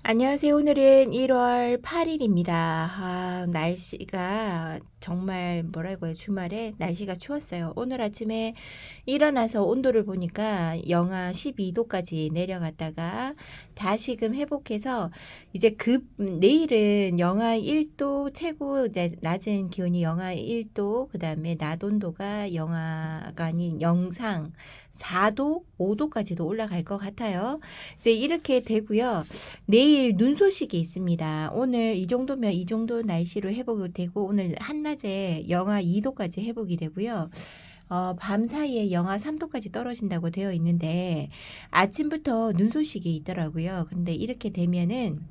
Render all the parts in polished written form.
안녕하세요. 오늘은 1월 8일입니다. 날씨가 정말 뭐라고 해요. 주말에 날씨가 추웠어요. 오늘 아침에 일어나서 온도를 보니까 영하 12도까지 내려갔다가 다시금 회복해서 이제 내일은 영하 1도 최고 이제 낮은 기온이 영하 1도 그다음에 낮 온도가 영하가 아닌 영상 4도, 5도까지도 올라갈 것 같아요. 이제 이렇게 되고요. 내일 눈 소식이 있습니다. 오늘 이 정도면 이 정도 날씨로 회복이 되고 오늘 한낮에 영하 2도까지 회복이 되고요. 밤 사이에 영하 3도까지 떨어진다고 되어 있는데 아침부터 눈 소식이 있더라고요. 근데 이렇게 되면은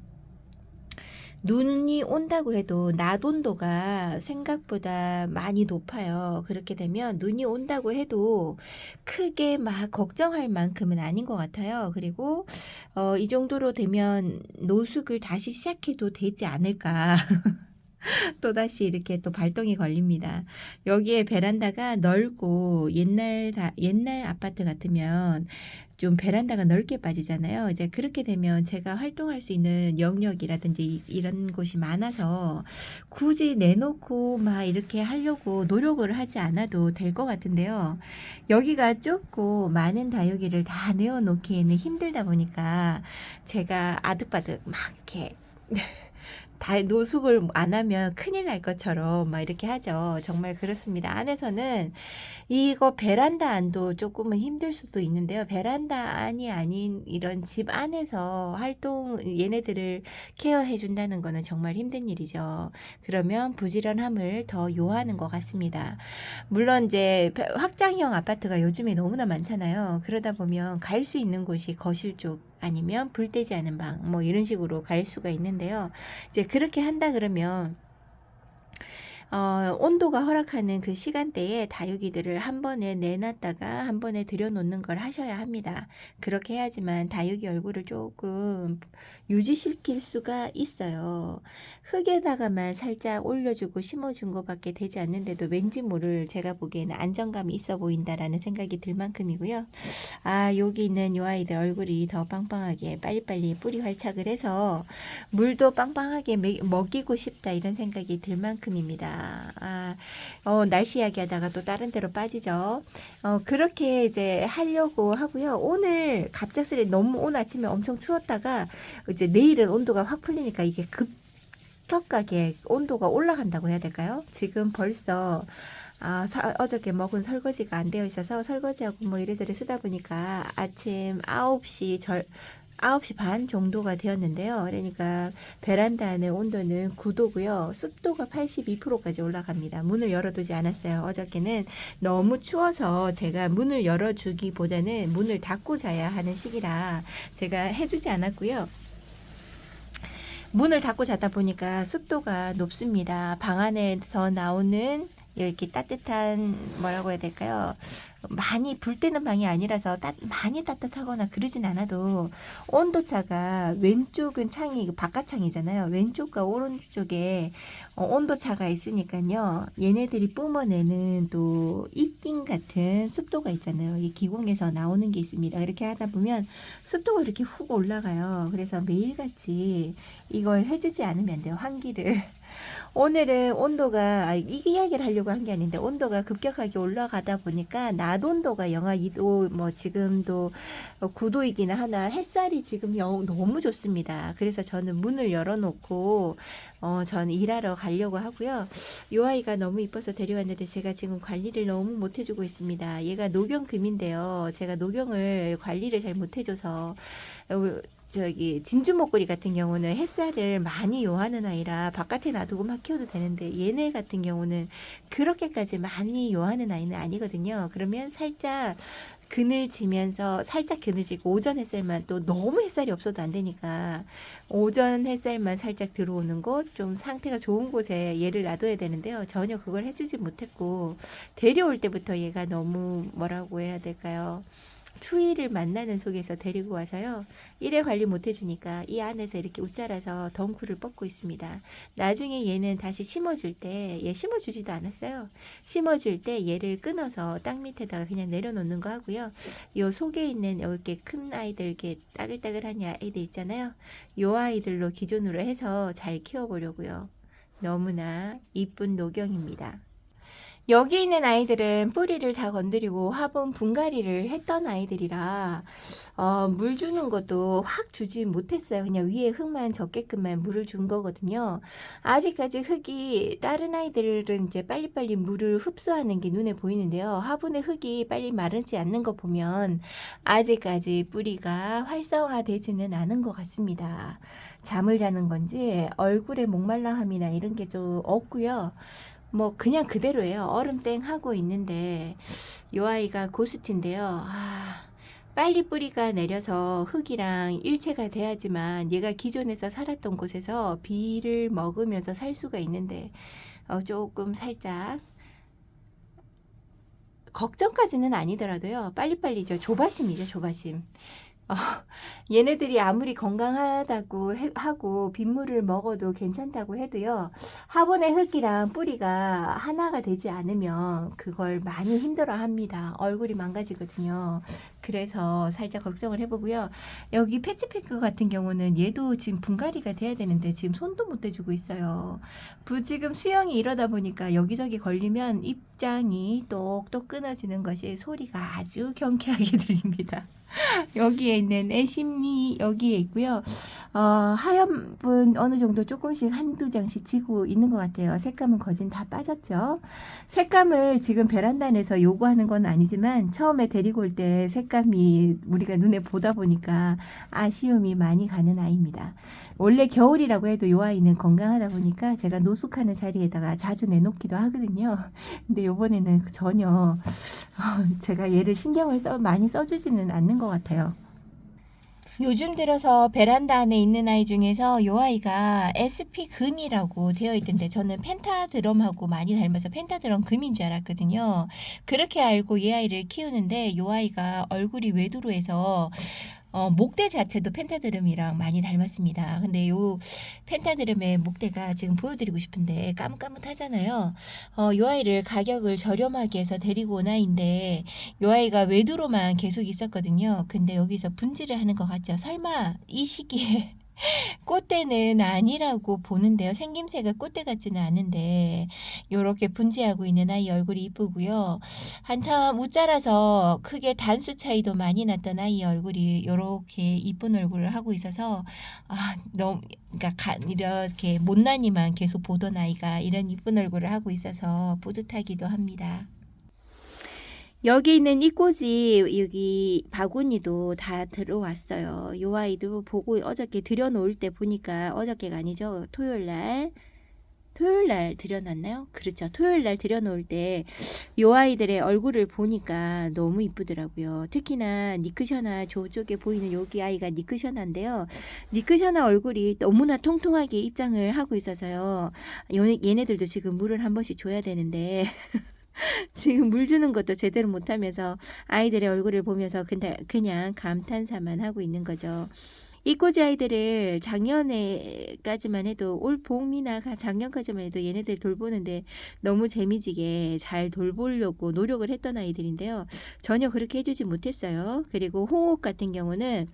눈이 온다고 해도 낮 온도가 생각보다 많이 높아요. 그렇게 되면 눈이 온다고 해도 크게 막 걱정할 만큼은 아닌 것 같아요. 그리고 이 정도로 되면 노숙을 다시 시작해도 되지 않을까. 또다시 이렇게 또 발동이 걸립니다. 여기에 베란다가 넓고 옛날 아파트 같으면 좀 베란다가 넓게 빠지잖아요. 이제 그렇게 되면 제가 활동할 수 있는 영역이라든지 이런 곳이 많아서 굳이 내놓고 막 이렇게 하려고 노력을 하지 않아도 될 것 같은데요. 여기가 좁고 많은 다육이를 다 내어놓기에는 힘들다 보니까 제가 아득바득 막 이렇게 다 노숙을 안 하면 큰일 날 것처럼 막 이렇게 하죠. 정말 그렇습니다. 안에서는 이거 베란다 안도 조금은 힘들 수도 있는데요. 베란다 안이 아닌 이런 집 안에서 얘네들을 케어해 준다는 거는 정말 힘든 일이죠. 그러면 부지런함을 더 요하는 것 같습니다. 물론 이제 확장형 아파트가 요즘에 너무나 많잖아요. 그러다 보면 갈 수 있는 곳이 거실 쪽 아니면 불 때지 않은 방 뭐 이런 식으로 갈 수가 있는데요. 이제 그렇게 한다 그러면 온도가 허락하는 그 시간대에 다육이들을 한 번에 내놨다가 한 번에 들여놓는 걸 하셔야 합니다. 그렇게 해야지만 다육이 얼굴을 조금 유지시킬 수가 있어요. 흙에다가만 살짝 올려주고 심어준 것밖에 되지 않는데도 왠지 모를 제가 보기에는 안정감이 있어 보인다라는 생각이 들 만큼이고요. 여기 있는 요 아이들 얼굴이 더 빵빵하게 빨리빨리 뿌리 활착을 해서 물도 빵빵하게 먹이고 싶다 이런 생각이 들 만큼입니다. 날씨 이야기하다가 또 다른 데로 빠지죠. 그렇게 이제 하려고 하고요. 오늘 갑작스레 너무 오늘 아침에 엄청 추웠다가 이제 내일은 온도가 확 풀리니까 이게 급격하게 온도가 올라간다고 해야 될까요? 지금 벌써 어저께 먹은 설거지가 안 되어 있어서 설거지하고 뭐 이래저래 쓰다 보니까 아침 9시 반 정도가 되었는데요. 그러니까 베란다 안의 온도는 9도고요. 습도가 82%까지 올라갑니다. 문을 열어두지 않았어요. 어저께는 너무 추워서 제가 문을 열어주기보다는 문을 닫고 자야 하는 시기라 제가 해주지 않았고요. 문을 닫고 자다 보니까 습도가 높습니다. 방 안에서 나오는 이렇게 따뜻한 뭐라고 해야 될까요? 많이 불 때는 방이 아니라서 많이 따뜻하거나 그러진 않아도 온도차가 왼쪽은 창이 바깥 창이잖아요. 왼쪽과 오른쪽에 온도차가 있으니까요. 얘네들이 뿜어내는 또 입김 같은 습도가 있잖아요. 이 기공에서 나오는 게 있습니다. 그렇게 하다 보면 습도가 이렇게 훅 올라가요. 그래서 매일같이 이걸 해주지 않으면 안 돼요. 환기를. 오늘은 온도가 이 이야기를 하려고 한 게 아닌데 온도가 급격하게 올라가다 보니까 낮 온도가 영하 2도 뭐 지금도 9도이기는 하나 햇살이 지금 너무 좋습니다. 그래서 저는 문을 열어놓고 저는 일하러 가려고 하고요. 이 아이가 너무 이뻐서 데려왔는데 제가 지금 관리를 너무 못해주고 있습니다. 얘가 녹용금인데요. 제가 녹용을 관리를 잘 못해줘서 진주 목걸이 같은 경우는 햇살을 많이 요하는 아이라 바깥에 놔두고만 키워도 되는데 얘네 같은 경우는 그렇게까지 많이 요하는 아이는 아니거든요. 그러면 살짝 살짝 그늘지고 오전 햇살만 또 너무 햇살이 없어도 안 되니까 오전 햇살만 살짝 들어오는 곳 좀 상태가 좋은 곳에 얘를 놔둬야 되는데요. 전혀 그걸 해주지 못했고 데려올 때부터 얘가 너무 뭐라고 해야 될까요? 추위를 만나는 속에서 데리고 와서요. 일에 관리 못 해주니까 이 안에서 이렇게 웃자라서 덩쿨을 뻗고 있습니다. 나중에 얘는 다시 심어줄 때, 얘 심어주지도 않았어요. 심어줄 때 얘를 끊어서 땅 밑에다가 그냥 내려놓는 거 하고요. 요 속에 있는 이렇게 큰 아이들, 이렇게 따글따글한 아이들 있잖아요. 요 아이들로 기준으로 해서 잘 키워보려고요. 너무나 이쁜 노경입니다. 여기 있는 아이들은 뿌리를 다 건드리고 화분 분갈이를 했던 아이들이라 물 주는 것도 확 주지 못했어요. 그냥 위에 흙만 적게끔만 물을 준 거거든요. 아직까지 흙이 다른 아이들은 이제 빨리빨리 물을 흡수하는 게 눈에 보이는데요. 화분의 흙이 빨리 마르지 않는 거 보면 아직까지 뿌리가 활성화되지는 않은 것 같습니다. 잠을 자는 건지 얼굴에 목말라함이나 이런 게 좀 없고요. 뭐 그냥 그대로예요. 얼음땡 하고 있는데 요 아이가 고스트인데요. 빨리 뿌리가 내려서 흙이랑 일체가 돼야지만 얘가 기존에서 살았던 곳에서 비를 먹으면서 살 수가 있는데 조금 살짝 걱정까지는 아니더라도요. 빨리빨리 조바심이죠, 조바심. 어, 얘네들이 아무리 건강하다고 하고 빗물을 먹어도 괜찮다고 해도요. 화분의 흙이랑 뿌리가 하나가 되지 않으면 그걸 많이 힘들어 합니다. 얼굴이 망가지거든요. 그래서 살짝 걱정을 해보고요. 여기 패치패크 같은 경우는 얘도 지금 분갈이가 돼야 되는데 지금 손도 못 대주고 있어요. 지금 수영이 이러다 보니까 여기저기 걸리면 입장이 똑똑 끊어지는 것이 소리가 아주 경쾌하게 들립니다. 여기에 있는 애심리 여기에 있고요. 하얀 분 어느 정도 조금씩 한두 장씩 지고 있는 것 같아요. 색감은 거진 다 빠졌죠. 색감을 지금 베란다 내서 요구하는 건 아니지만 처음에 데리고 올 때 색감이 우리가 눈에 보다 보니까 아쉬움이 많이 가는 아이입니다. 원래 겨울이라고 해도 이 아이는 건강하다 보니까 제가 노숙하는 자리에다가 자주 내놓기도 하거든요. 근데 요번에는 전혀 제가 얘를 신경을 많이 써주지는 않는 것 같아요. 요즘 들어서 베란다 안에 있는 아이 중에서 요 아이가 SP 금이라고 되어 있던데 저는 펜타드럼하고 많이 닮아서 펜타드럼 금인 줄 알았거든요. 그렇게 알고 이 아이를 키우는데 요 아이가 얼굴이 외두로해서 목대 자체도 펜타드럼이랑 많이 닮았습니다. 근데 요 펜타드럼의 목대가 지금 보여드리고 싶은데 까뭇까뭇하잖아요. 요 아이를 가격을 저렴하게 해서 데리고 온 아이인데 요 아이가 외두로만 계속 있었거든요. 근데 여기서 분질을 하는 것 같죠. 설마 이 시기에 꽃대는 아니라고 보는데요. 생김새가 꽃대 같지는 않은데 요렇게 분지하고 있는 아이 얼굴이 이쁘고요. 한참 웃자라서 크게 단수 차이도 많이 났던 아이 얼굴이 요렇게 이쁜 얼굴을 하고 있어서 너무 그러니까 이렇게 못난이만 계속 보던 아이가 이런 이쁜 얼굴을 하고 있어서 뿌듯하기도 합니다. 여기 있는 이 꽃이 여기 바구니도 다 들어왔어요. 요 아이도 보고 어저께 들여놓을 때 보니까 어저께가 아니죠. 토요일날 들여놨나요? 그렇죠. 토요일날 들여놓을 때 요 아이들의 얼굴을 보니까 너무 이쁘더라고요. 특히나 니크셔나 저쪽에 보이는 여기 아이가 니크셔나인데요. 니크셔나 얼굴이 너무나 통통하게 입장을 하고 있어서요. 얘네들도 지금 물을 한 번씩 줘야 되는데 지금 물 주는 것도 제대로 못하면서 아이들의 얼굴을 보면서 그냥 감탄사만 하고 있는 거죠. 이 꼬지 아이들을 작년에까지만 해도 올 봄이나 작년까지만 해도 얘네들 돌보는데 너무 재미지게 잘 돌보려고 노력을 했던 아이들인데요. 전혀 그렇게 해주지 못했어요. 그리고 홍옥 같은 경우는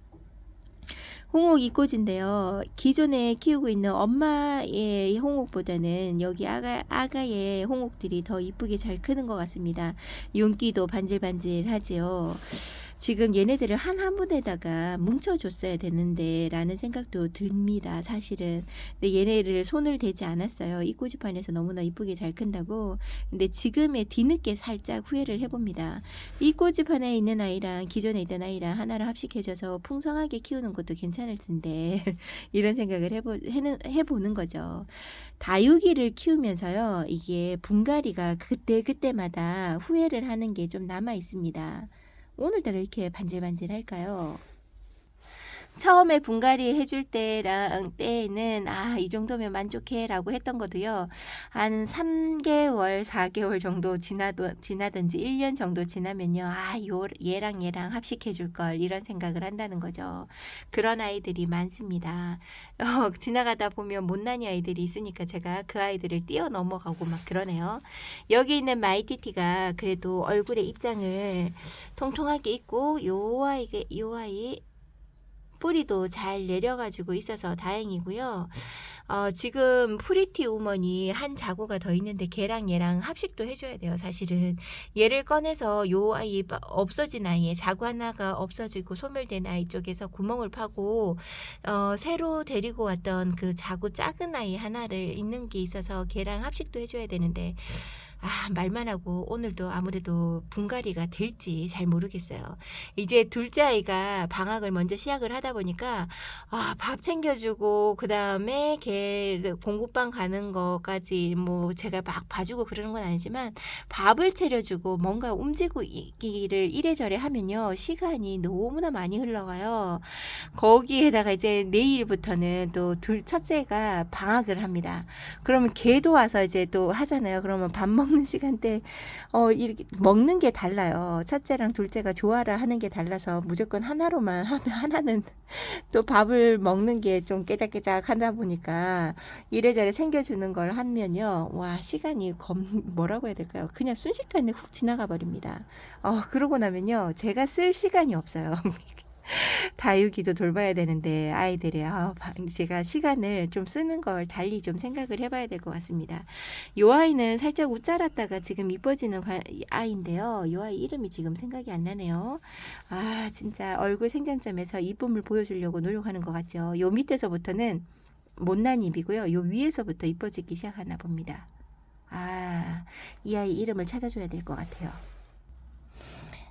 홍옥 이꼬지인데요. 기존에 키우고 있는 엄마의 홍옥보다는 여기 아가의 홍옥들이 더 이쁘게 잘 크는 것 같습니다. 윤기도 반질반질하지요. 지금 얘네들을 한 분에다가 뭉쳐줬어야 되는데 라는 생각도 듭니다. 사실은. 근데 얘네를 손을 대지 않았어요. 이 꼬지판에서 너무나 이쁘게 잘 큰다고. 근데 지금의 뒤늦게 살짝 후회를 해봅니다. 이 꼬지판에 있는 아이랑 기존에 있던 아이랑 하나를 합식해줘서 풍성하게 키우는 것도 괜찮을 텐데 이런 생각을 해보는 거죠. 다육이를 키우면서요. 이게 분갈이가 그때마다 후회를 하는 게 좀 남아 있습니다. 오늘따라 이렇게 반질반질할까요? 처음에 분갈이 해줄 때에는 이 정도면 만족해라고 했던 것도요. 한 3개월, 4개월 정도 지나든지 1년 정도 지나면요. 얘랑 합식해 줄 걸 이런 생각을 한다는 거죠. 그런 아이들이 많습니다. 지나가다 보면 못난이 아이들이 있으니까 제가 그 아이들을 뛰어 넘어가고 막 그러네요. 여기 있는 마이티티가 그래도 얼굴의 입장을 통통하게 있고 요 아이 뿌리도 잘 내려가지고 있어서 다행이고요. 지금 프리티 우먼이 한 자구가 더 있는데 걔랑 얘랑 합식도 해줘야 돼요. 사실은 얘를 꺼내서 요 아이 없어진 아이에 자구 하나가 없어지고 소멸된 아이 쪽에서 구멍을 파고 새로 데리고 왔던 그 자구 작은 아이 하나를 있는 게 있어서 걔랑 합식도 해줘야 되는데 말만 하고 오늘도 아무래도 분갈이가 될지 잘 모르겠어요. 이제 둘째 아이가 방학을 먼저 시작을 하다 보니까 밥 챙겨주고 그 다음에 걔 공부방 가는 거까지 뭐 제가 막 봐주고 그러는 건 아니지만 밥을 차려주고 뭔가 움직이기를 이래저래 하면요 시간이 너무나 많이 흘러가요. 거기에다가 이제 내일부터는 또 첫째가 방학을 합니다. 그러면 걔도 와서 이제 또 하잖아요. 그러면 밥 먹는 시간대 이렇게 먹는 게 달라요. 첫째랑 둘째가 조화를 하는 게 달라서 무조건 하나로만 하면 하나는 또 밥을 먹는 게 좀 깨작깨작 하다 보니까 이래저래 챙겨주는 걸 하면요. 와 시간이 뭐라고 해야 될까요? 그냥 순식간에 훅 지나가 버립니다. 그러고 나면요. 제가 쓸 시간이 없어요. 다육이도 돌봐야 되는데 아이들이 제가 시간을 좀 쓰는 걸 달리 좀 생각을 해봐야 될 것 같습니다. 이 아이는 살짝 웃자랐다가 지금 이뻐지는 아이인데요. 이 아이 이름이 지금 생각이 안 나네요. 진짜 얼굴 생장점에서 이쁨을 보여주려고 노력하는 것 같죠. 요 밑에서부터는 못난 입이고요. 요 위에서부터 이뻐지기 시작하나 봅니다. 이 아이 이름을 찾아줘야 될 것 같아요.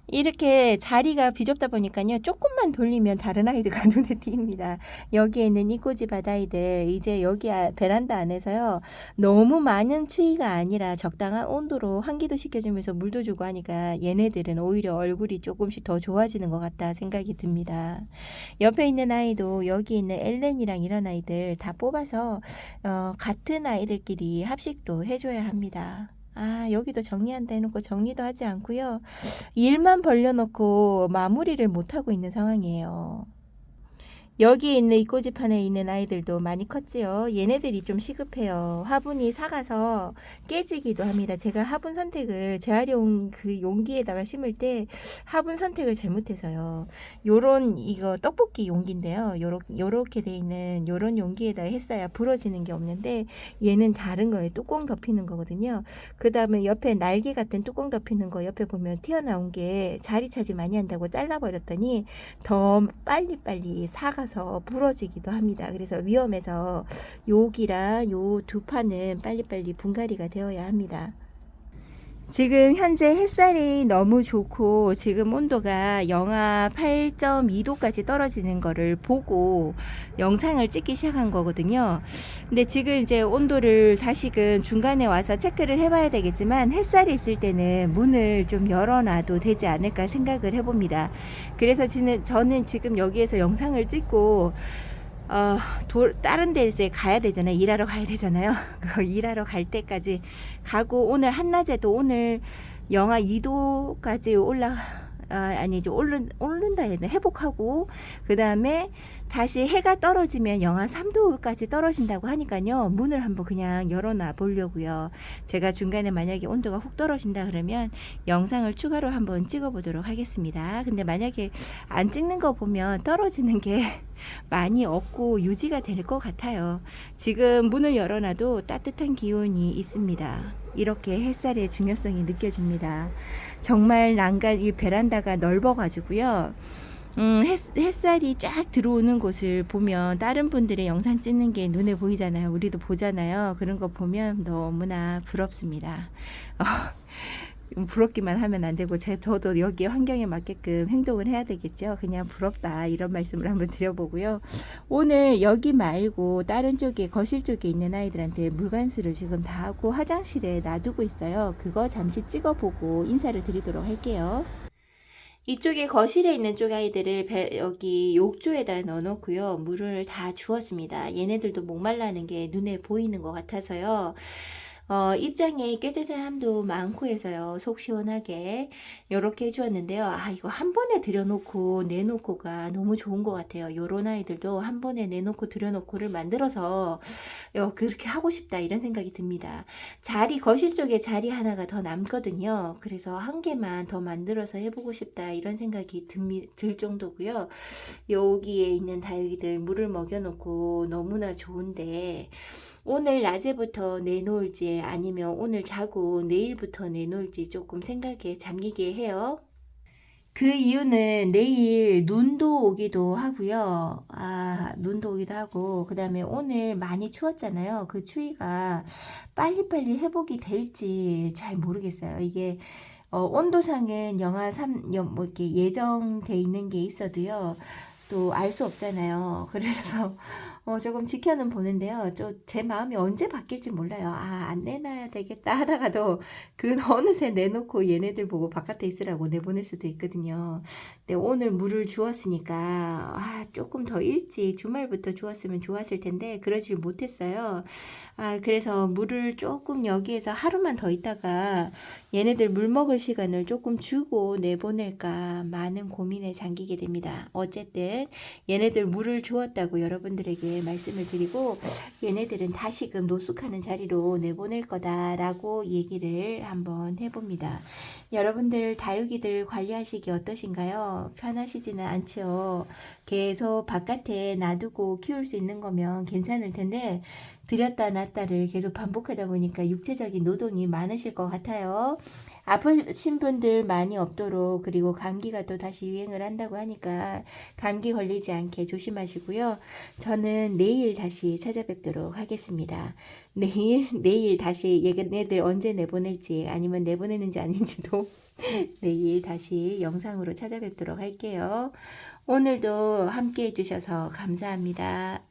이렇게 자리가 비좁다 보니까요. 조금만 돌리면 다른 아이들과 눈에 띕니다. 여기에 있는 이꼬지 바다이들 이제 여기 베란다 안에서요. 너무 많은 추위가 아니라 적당한 온도로 환기도 시켜주면서 물도 주고 하니까 얘네들은 오히려 얼굴이 조금씩 더 좋아지는 것 같다 생각이 듭니다. 옆에 있는 아이도 여기 있는 엘렌이랑 이런 아이들 다 뽑아서 같은 아이들끼리 합식도 해줘야 합니다. 여기도 정리한다 해놓고 정리도 하지 않고요. 일만 벌려놓고 마무리를 못하고 있는 상황이에요. 여기 있는 이 꼬집판에 있는 아이들도 많이 컸지요. 얘네들이 좀 시급해요. 화분이 삭아서 깨지기도 합니다. 제가 화분 선택을 재활용 그 용기에다가 심을 때 화분 선택을 잘못해서요. 이거 떡볶이 용기인데요. 요렇게 돼 있는 요런 용기에다 했어야 부러지는 게 없는데 얘는 다른 거예요. 뚜껑 덮이는 거거든요. 그 다음에 옆에 날개 같은 뚜껑 덮이는 거 옆에 보면 튀어나온 게 자리 차지 많이 한다고 잘라버렸더니 더 빨리빨리 사가서 부러지기도 합니다. 그래서 위험해서 여기랑 요 두 판은 빨리빨리 분갈이가 되어야 합니다. 지금 현재 햇살이 너무 좋고 지금 온도가 영하 8.2도까지 떨어지는 거를 보고 영상을 찍기 시작한 거거든요. 근데 지금 이제 온도를 다시금 중간에 와서 체크를 해봐야 되겠지만 햇살이 있을 때는 문을 좀 열어놔도 되지 않을까 생각을 해봅니다. 그래서 저는 지금 여기에서 영상을 찍고 다른 데에 가야 되잖아요. 일하러 가야 되잖아요. 일하러 갈 때까지 가고 오늘 한낮에도 오늘 영하 2도까지 오른다 해야 돼. 회복하고 그 다음에 다시 해가 떨어지면 영하 3도까지 떨어진다고 하니까요. 문을 한번 그냥 열어놔 보려고요. 제가 중간에 만약에 온도가 훅 떨어진다 그러면 영상을 추가로 한번 찍어 보도록 하겠습니다. 근데 만약에 안 찍는 거 보면 떨어지는 게 많이 없고 유지가 될 것 같아요. 지금 문을 열어놔도 따뜻한 기온이 있습니다. 이렇게 햇살의 중요성이 느껴집니다. 정말 이 베란다가 넓어가지고요. 햇살이 쫙 들어오는 곳을 보면 다른 분들의 영상 찍는 게 눈에 보이잖아요. 우리도 보잖아요. 그런 거 보면 너무나 부럽습니다. 부럽기만 하면 안 되고 저도 여기 환경에 맞게끔 행동을 해야 되겠죠. 그냥 부럽다 이런 말씀을 한번 드려보고요. 오늘 여기 말고 다른 쪽에 거실 쪽에 있는 아이들한테 물관수를 지금 다 하고 화장실에 놔두고 있어요. 그거 잠시 찍어보고 인사를 드리도록 할게요. 이쪽에 거실에 있는 쪽 아이들을 여기 욕조에다 넣어놓고요. 물을 다 주었습니다. 얘네들도 목말라는 게 눈에 보이는 것 같아서요. 입장에 깨재재함도 많고 해서요. 속 시원하게 이렇게 해주었는데요. 아, 이거 한 번에 들여놓고 내놓고가 너무 좋은 것 같아요. 요런 아이들도 한 번에 내놓고 들여놓고를 만들어서 그렇게 하고 싶다 이런 생각이 듭니다. 거실 쪽에 자리 하나가 더 남거든요. 그래서 한 개만 더 만들어서 해보고 싶다 이런 생각이 들 정도고요. 여기에 있는 다육이들 물을 먹여놓고 너무나 좋은데 오늘 낮에부터 내놓을지 아니면 오늘 자고 내일부터 내놓을지 조금 생각에 잠기게 해요. 그 이유는 내일 눈도 오기도 하고요. 눈도 오기도 하고, 그 다음에 오늘 많이 추웠잖아요. 그 추위가 빨리빨리 회복이 될지 잘 모르겠어요. 이게, 온도상은 영하 3, 뭐 이렇게 예정돼 있는 게 있어도요. 또 알 수 없잖아요. 그래서 조금 지켜는 보는데요. 제 마음이 언제 바뀔지 몰라요. 안 내놔야 되겠다 하다가도 어느새 내놓고 얘네들 보고 바깥에 있으라고 내보낼 수도 있거든요. 근데 오늘 물을 주었으니까 조금 더 일찍 주말부터 주었으면 좋았을 텐데 그러질 못했어요. 그래서 물을 조금 여기에서 하루만 더 있다가 얘네들 물 먹을 시간을 조금 주고 내보낼까 많은 고민에 잠기게 됩니다. 어쨌든 얘네들 물을 주었다고 여러분들에게 말씀을 드리고 얘네들은 다시금 노숙하는 자리로 내보낼 거다라고 얘기를 한번 해봅니다. 여러분들 다육이들 관리하시기 어떠신가요? 편하시지는 않죠. 계속 바깥에 놔두고 키울 수 있는 거면 괜찮을 텐데 들였다 놨다를 계속 반복하다 보니까 육체적인 노동이 많으실 것 같아요. 아프신 분들 많이 없도록 그리고 감기가 또 다시 유행을 한다고 하니까 감기 걸리지 않게 조심하시고요. 저는 내일 다시 찾아뵙도록 하겠습니다. 내일 다시 얘네들 언제 내보낼지 아니면 내보내는지 아닌지도 내일 다시 영상으로 찾아뵙도록 할게요. 오늘도 함께 해주셔서 감사합니다.